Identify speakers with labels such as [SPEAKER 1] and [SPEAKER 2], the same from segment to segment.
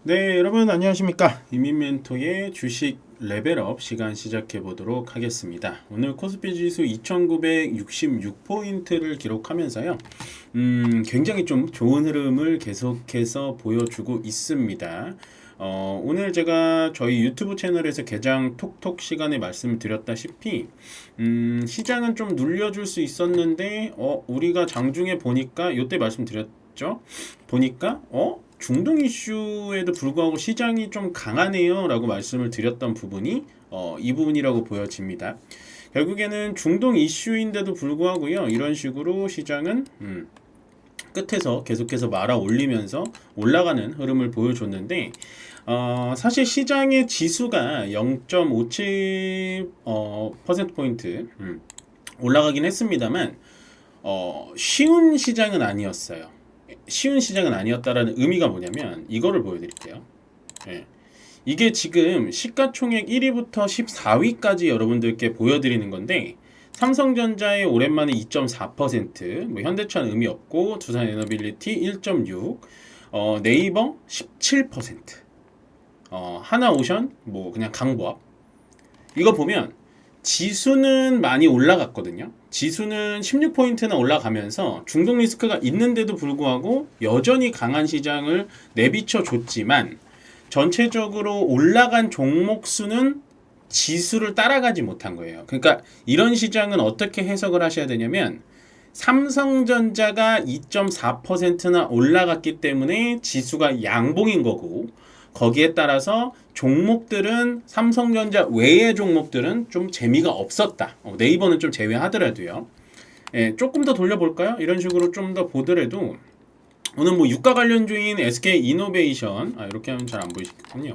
[SPEAKER 1] 네, 여러분 안녕하십니까? 이민멘토의 주식 레벨업 시간 시작해 보도록 하겠습니다. 오늘 코스피 지수 2966포인트를 기록하면서요. 굉장히 좀 좋은 흐름을 계속해서 보여주고 있습니다. 오늘 제가 저희 유튜브 채널에서 개장 톡톡 시간에 말씀을 드렸다시피 시장은 좀 눌려줄 수 있었는데 우리가 장중에 보니까 이때 말씀드렸죠. 보니까 중동 이슈에도 불구하고 시장이 좀 강하네요 라고 말씀을 드렸던 부분이 이 부분이라고 보여집니다. 결국에는 중동 이슈인데도 불구하고요, 이런 식으로 시장은 끝에서 계속해서 말아 올리면서 올라가는 흐름을 보여줬는데, 사실 시장의 지수가 0.57 퍼센트포인트 올라가긴 했습니다만 쉬운 시장은 아니었어요. 쉬운 시장은 아니었다라는 의미가 뭐냐면 이거를 보여드릴게요. 예. 이게 지금 시가총액 1위부터 14위까지 여러분들께 보여드리는 건데, 삼성전자의 오랜만에 2.4%, 뭐 현대차는 의미 없고 두산에너빌리티 1.6, 네이버 17%, 하나오션 뭐 그냥 강보합. 이거 보면 지수는 많이 올라갔거든요. 지수는 16포인트나 올라가면서 중동 리스크가 있는데도 불구하고 여전히 강한 시장을 내비쳐 줬지만, 전체적으로 올라간 종목 수는 지수를 따라가지 못한 거예요. 그러니까 이런 시장은 어떻게 해석을 하셔야 되냐면, 삼성전자가 2.4%나 올라갔기 때문에 지수가 양봉인 거고, 거기에 따라서 종목들은 삼성전자 외의 종목들은 좀 재미가 없었다. 네이버는 좀 제외하더라도요. 예, 조금 더 돌려볼까요? 이런 식으로 좀 더 보더라도 오늘 뭐 유가 관련주인 SK 이노베이션, 이렇게 하면 잘 안 보이시겠군요.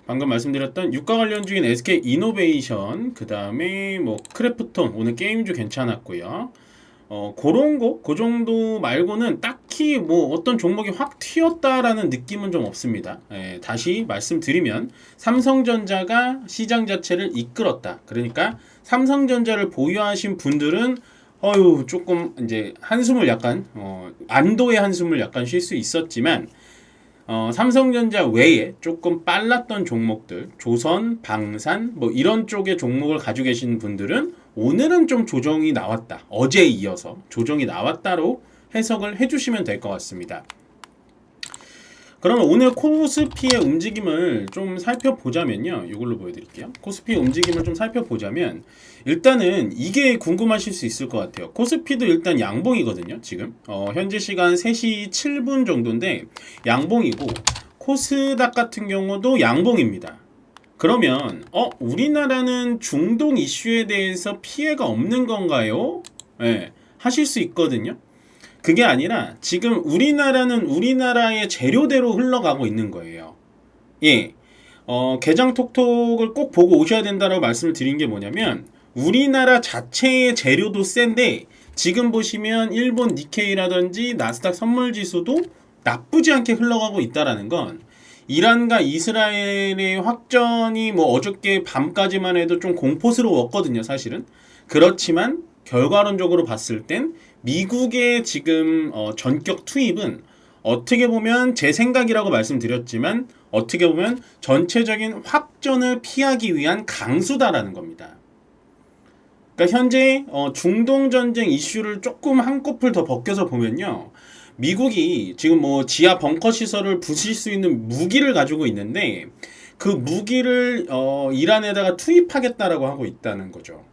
[SPEAKER 1] 방금 말씀드렸던 유가 관련주인 SK 이노베이션, 그 다음에 뭐 크래프톤 오늘 게임주 괜찮았고요. 그런 거, 그 정도 말고는 딱히 뭐 어떤 종목이 확 튀었다라는 느낌은 좀 없습니다. 예, 다시 말씀드리면 삼성전자가 시장 자체를 이끌었다. 그러니까 삼성전자를 보유하신 분들은 조금 이제 한숨을 약간 안도의 한숨을 약간 쉴 수 있었지만, 삼성전자 외에 조금 빨랐던 종목들, 조선, 방산 뭐 이런 쪽의 종목을 가지고 계신 분들은 오늘은 좀 조정이 나왔다. 어제에 이어서 조정이 나왔다로 해석을 해주시면 될 것 같습니다. 그러면 오늘 코스피의 움직임을 좀 살펴보자면요. 이걸로 보여드릴게요. 코스피의 움직임을 좀 살펴보자면 일단은 이게 궁금하실 수 있을 것 같아요. 코스피도 일단 양봉이거든요. 지금 현재 시간 3시 7분 정도인데 양봉이고, 코스닥 같은 경우도 양봉입니다. 그러면 우리나라는 중동 이슈에 대해서 피해가 없는 건가요? 네, 하실 수 있거든요. 그게 아니라 지금 우리나라는 우리나라의 재료대로 흘러가고 있는 거예요. 예. 개장 톡톡을 꼭 보고 오셔야 된다고 말씀을 드린 게 뭐냐면, 우리나라 자체의 재료도 센데 지금 보시면 일본 니케이라든지 나스닥 선물지수도 나쁘지 않게 흘러가고 있다라는 건, 이란과 이스라엘의 확전이 뭐 어저께 밤까지만 해도 좀 공포스러웠거든요, 사실은. 그렇지만 결과론적으로 봤을 땐 미국의 지금 전격 투입은 어떻게 보면 제 생각이라고 말씀드렸지만 어떻게 보면 전체적인 확전을 피하기 위한 강수다라는 겁니다. 그러니까 현재 중동 전쟁 이슈를 조금 한꺼풀 더 벗겨서 보면요, 미국이 지금 뭐 지하 벙커 시설을 부실 수 있는 무기를 가지고 있는데 그 무기를 이란에다가 투입하겠다라고 하고 있다는 거죠.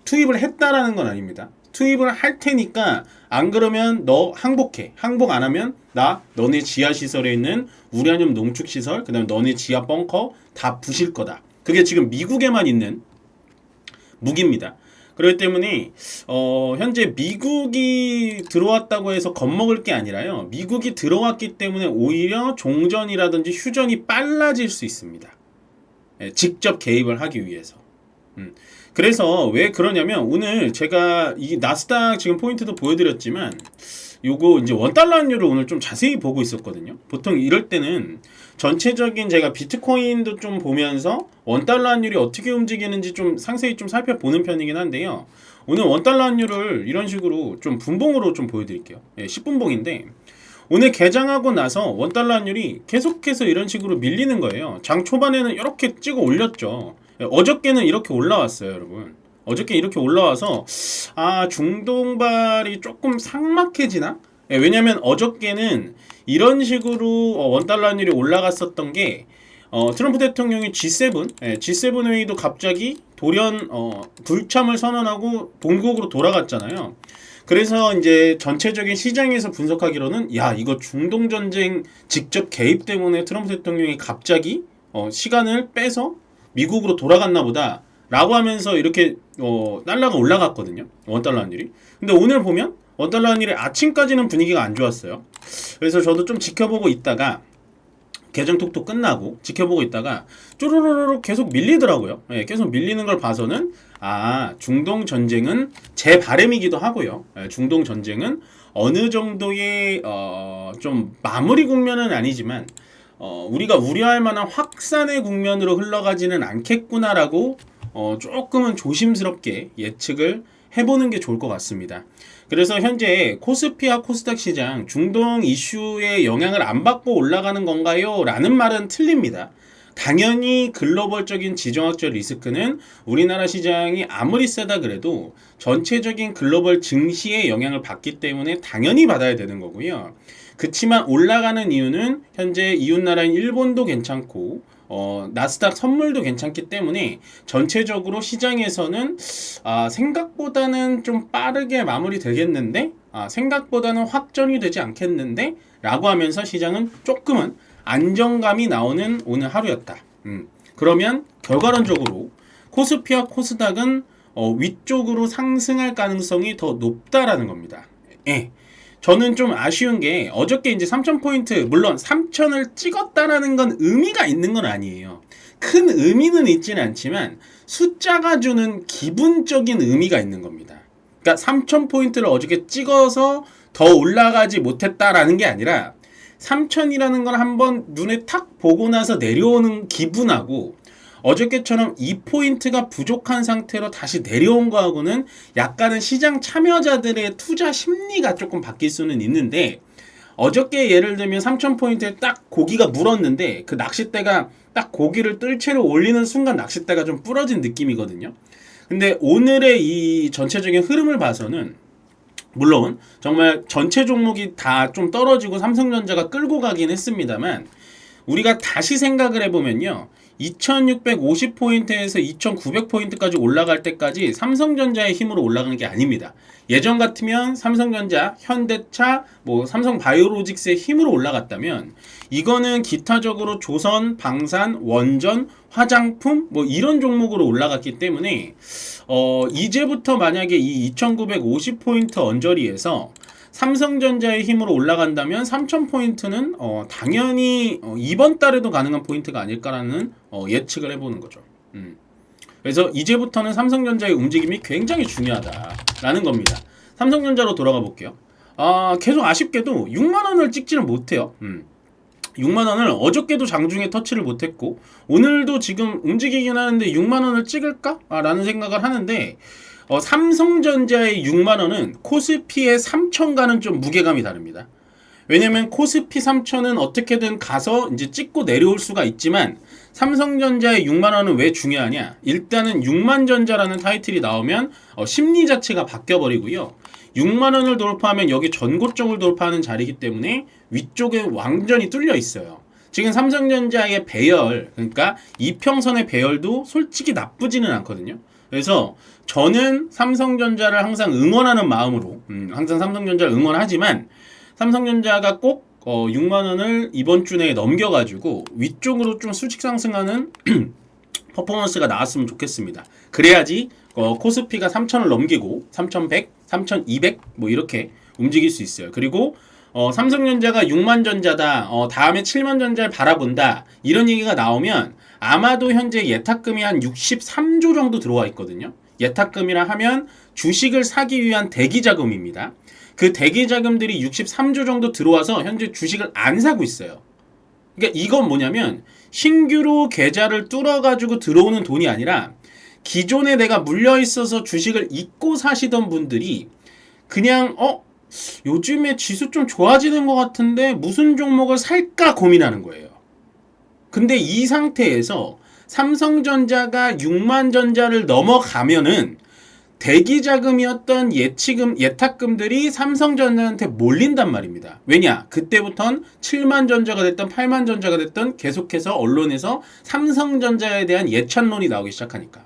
[SPEAKER 1] 투입을 했다라는 건 아닙니다. 투입을 할 테니까 안 그러면 너 항복해. 항복 안 하면 나 너네 지하 시설에 있는 우라늄 농축 시설, 그다음에 너네 지하 벙커 다 부실 거다. 그게 지금 미국에만 있는 무기입니다. 그렇기 때문에 현재 미국이 들어왔다고 해서 겁먹을 게 아니라요, 미국이 들어왔기 때문에 오히려 종전이라든지 휴전이 빨라질 수 있습니다. 예, 직접 개입을 하기 위해서. 그래서 왜 그러냐면, 오늘 제가 이 나스닥 지금 포인트도 보여드렸지만 요거 이제 원달러 환율을 오늘 좀 자세히 보고 있었거든요. 보통 이럴 때는 전체적인 제가 비트코인도 좀 보면서 원달러 환율이 어떻게 움직이는지 좀 상세히 좀 살펴보는 편이긴 한데요. 오늘 원달러 환율을 이런 식으로 좀 분봉으로 좀 보여드릴게요. 예, 10분봉인데 오늘 개장하고 나서 원달러 환율이 계속해서 이런 식으로 밀리는 거예요. 장 초반에는 이렇게 찍어 올렸죠. 어저께는 이렇게 올라왔어요, 여러분. 어저께 이렇게 올라와서 중동발이 조금 삭막해지나? 왜냐면 어저께는 이런 식으로 원달러 환율이 올라갔었던 게 트럼프 대통령이 G7 회의도 갑자기 돌연 불참을 선언하고 본국으로 돌아갔잖아요. 그래서 이제 전체적인 시장에서 분석하기로는 이거 중동 전쟁 직접 개입 때문에 트럼프 대통령이 갑자기 시간을 빼서 미국으로 돌아갔나 보다 라고 하면서 이렇게 달러가 올라갔거든요. 원달러 환율이. 근데 오늘 보면 원달러 환율이 아침까지는 분위기가 안 좋았어요. 그래서 저도 좀 지켜보고 있다가 개정 톡톡 끝나고 지켜보고 있다가 쪼르르르 계속 밀리더라고요. 계속 밀리는 걸 봐서는 중동 전쟁은 제 바람이기도 하고요. 중동 전쟁은 어느 정도의 좀 마무리 국면은 아니지만 우리가 우려할 만한 확산의 국면으로 흘러가지는 않겠구나라고 조금은 조심스럽게 예측을 해보는 게 좋을 것 같습니다. 그래서 현재 코스피와 코스닥 시장 중동 이슈의 영향을 안 받고 올라가는 건가요? 라는 말은 틀립니다. 당연히 글로벌적인 지정학적 리스크는 우리나라 시장이 아무리 세다 그래도 전체적인 글로벌 증시의 영향을 받기 때문에 당연히 받아야 되는 거고요. 그치만 올라가는 이유는 현재 이웃나라인 일본도 괜찮고 나스닥 선물도 괜찮기 때문에 전체적으로 시장에서는 생각보다는 좀 빠르게 마무리 되겠는데 생각보다는 확전이 되지 않겠는데 라고 하면서 시장은 조금은 안정감이 나오는 오늘 하루였다. 그러면 결과론적으로 코스피와 코스닥은 위쪽으로 상승할 가능성이 더 높다라는 겁니다. 저는 좀 아쉬운 게 어저께 이제 3,000포인트, 물론 3,000을 찍었다라는 건 의미가 있는 건 아니에요. 큰 의미는 있지는 않지만 숫자가 주는 기분적인 의미가 있는 겁니다. 그러니까 3,000포인트를 어저께 찍어서 더 올라가지 못했다라는 게 아니라 3,000이라는 걸 한번 눈에 탁 보고 나서 내려오는 기분하고 어저께처럼 2포인트가 부족한 상태로 다시 내려온 거하고는 약간은 시장 참여자들의 투자 심리가 조금 바뀔 수는 있는데 어저께 예를 들면 3,000포인트에 딱 고기가 물었는데 그 낚싯대가 딱 고기를 뜰채로 올리는 순간 낚싯대가 좀 부러진 느낌이거든요. 근데 오늘의 이 전체적인 흐름을 봐서는 물론 정말 전체 종목이 다 좀 떨어지고 삼성전자가 끌고 가긴 했습니다만 우리가 다시 생각을 해보면요. 2650포인트에서 2900포인트까지 올라갈 때까지 삼성전자의 힘으로 올라가는 게 아닙니다. 예전 같으면 삼성전자, 현대차, 삼성바이오로직스의 힘으로 올라갔다면 이거는 기타적으로 조선, 방산, 원전, 화장품 이런 종목으로 올라갔기 때문에 이제부터 만약에 이 2950포인트 언저리에서 삼성전자의 힘으로 올라간다면 3000포인트는 당연히 이번 달에도 가능한 포인트가 아닐까라는 예측을 해보는 거죠. 그래서 이제부터는 삼성전자의 움직임이 굉장히 중요하다라는 겁니다. 삼성전자로 돌아가 볼게요. 계속 아쉽게도 6만원을 찍지는 못해요. 6만원을 어저께도 장중에 터치를 못했고 오늘도 지금 움직이긴 하는데 6만원을 찍을까? 라는 생각을 하는데 삼성전자의 6만원은 코스피의 3천과는 좀 무게감이 다릅니다. 왜냐면 코스피 3천은 어떻게든 가서 이제 찍고 내려올 수가 있지만 삼성전자의 6만원은 왜 중요하냐? 일단은 6만전자라는 타이틀이 나오면 심리 자체가 바뀌어버리고요. 6만원을 돌파하면 여기 전고점을 돌파하는 자리이기 때문에 위쪽에 완전히 뚫려 있어요. 지금 삼성전자의 배열, 그러니까 이평선의 배열도 솔직히 나쁘지는 않거든요. 그래서 저는 삼성전자를 항상 응원하는 마음으로 항상 삼성전자를 응원하지만 삼성전자가 꼭 6만원을 이번 주 내에 넘겨가지고 위쪽으로 좀 수직 상승하는 퍼포먼스가 나왔으면 좋겠습니다. 그래야지 코스피가 3,000을 넘기고 3,100, 3,200 이렇게 움직일 수 있어요. 그리고 삼성전자가 6만전자다, 다음에 7만전자를 바라본다 이런 얘기가 나오면 아마도 현재 예탁금이 한 63조 정도 들어와 있거든요. 예탁금이라 하면 주식을 사기 위한 대기자금입니다. 그 대기자금들이 63조 정도 들어와서 현재 주식을 안 사고 있어요. 그러니까 이건 뭐냐면 신규로 계좌를 뚫어가지고 들어오는 돈이 아니라 기존에 내가 물려있어서 주식을 잊고 사시던 분들이 그냥 요즘에 지수 좀 좋아지는 것 같은데 무슨 종목을 살까 고민하는 거예요. 근데 이 상태에서 삼성전자가 6만 전자를 넘어가면은 대기 자금이었던 예탁금들이 삼성전자한테 몰린단 말입니다. 왜냐? 그때부턴 7만 전자가 됐던 8만 전자가 됐던 계속해서 언론에서 삼성전자에 대한 예찬론이 나오기 시작하니까.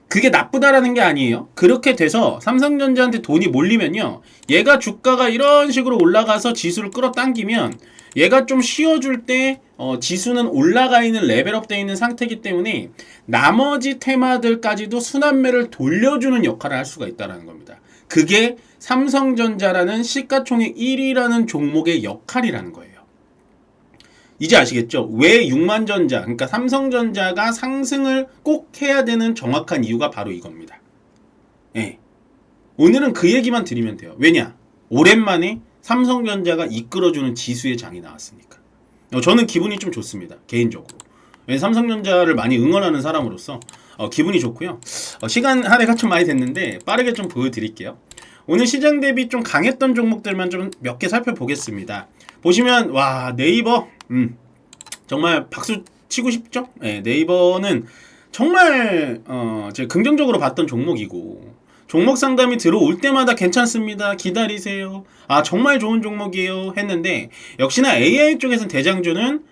[SPEAKER 1] 그게 나쁘다라는 게 아니에요. 그렇게 돼서 삼성전자한테 돈이 몰리면요. 얘가 주가가 이런 식으로 올라가서 지수를 끌어당기면 얘가 좀 쉬어줄 때 지수는 올라가 있는 레벨업 되어 있는 상태이기 때문에 나머지 테마들까지도 순환매를 돌려주는 역할을 할 수가 있다는 겁니다. 그게 삼성전자라는 시가총액 1위라는 종목의 역할이라는 거예요. 이제 아시겠죠? 왜 6만전자, 그러니까 삼성전자가 상승을 꼭 해야 되는 정확한 이유가 바로 이겁니다. 예. 오늘은 그 얘기만 드리면 돼요. 왜냐? 오랜만에 삼성전자가 이끌어주는 지수의 장이 나왔으니까. 저는 기분이 좀 좋습니다. 개인적으로. 삼성전자를 많이 응원하는 사람으로서 기분이 좋고요. 시간 할애가 좀 많이 됐는데 빠르게 좀 보여드릴게요. 오늘 시장 대비 좀 강했던 종목들만 좀 몇 개 살펴보겠습니다. 보시면 와 네이버 정말 박수 치고 싶죠? 네, 네이버는 정말 제가 긍정적으로 봤던 종목이고 종목 상담이 들어올 때마다 괜찮습니다. 기다리세요. 아 정말 좋은 종목이에요 했는데 역시나 AI 쪽에서는 대장주는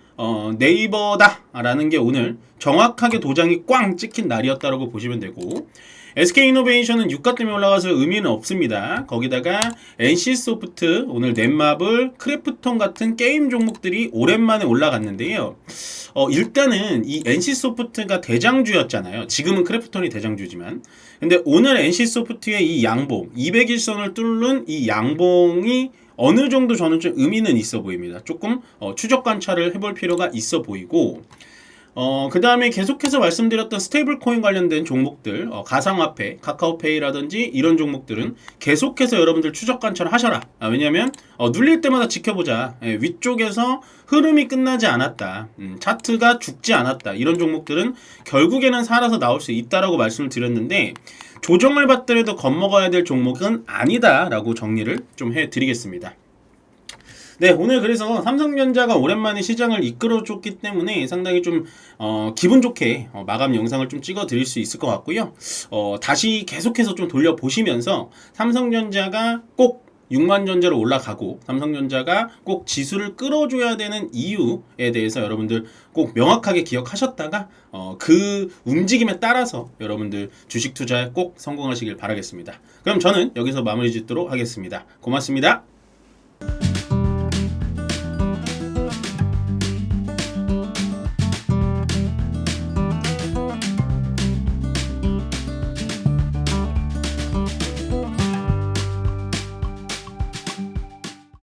[SPEAKER 1] 네이버다라는 게 오늘 정확하게 도장이 꽝 찍힌 날이었다라고 보시면 되고 SK이노베이션은 유가 때문에 올라가서 의미는 없습니다. 거기다가 NC소프트, 오늘 넷마블, 크래프톤 같은 게임 종목들이 오랜만에 올라갔는데요. 일단은 이 NC소프트가 대장주였잖아요. 지금은 크래프톤이 대장주지만. 근데 오늘 NC소프트의 이 양봉, 200일선을 뚫는 이 양봉이 어느 정도 저는 좀 의미는 있어 보입니다. 조금 추적 관찰을 해볼 필요가 있어 보이고 그 다음에 계속해서 말씀드렸던 스테이블 코인 관련된 종목들, 가상화폐, 카카오페이라든지 이런 종목들은 계속해서 여러분들 추적 관찰을 하셔라. 왜냐면, 눌릴 때마다 지켜보자. 위쪽에서 흐름이 끝나지 않았다. 차트가 죽지 않았다. 이런 종목들은 결국에는 살아서 나올 수 있다라고 말씀을 드렸는데, 조정을 받더라도 겁먹어야 될 종목은 아니다라고 정리를 좀 해드리겠습니다. 네, 오늘 그래서 삼성전자가 오랜만에 시장을 이끌어줬기 때문에 상당히 좀 기분 좋게 마감 영상을 좀 찍어 드릴 수 있을 것 같고요. 다시 계속해서 좀 돌려보시면서 삼성전자가 꼭 6만 전자로 올라가고 삼성전자가 꼭 지수를 끌어줘야 되는 이유에 대해서 여러분들 꼭 명확하게 기억하셨다가 그 움직임에 따라서 여러분들 주식 투자에 꼭 성공하시길 바라겠습니다. 그럼 저는 여기서 마무리 짓도록 하겠습니다. 고맙습니다.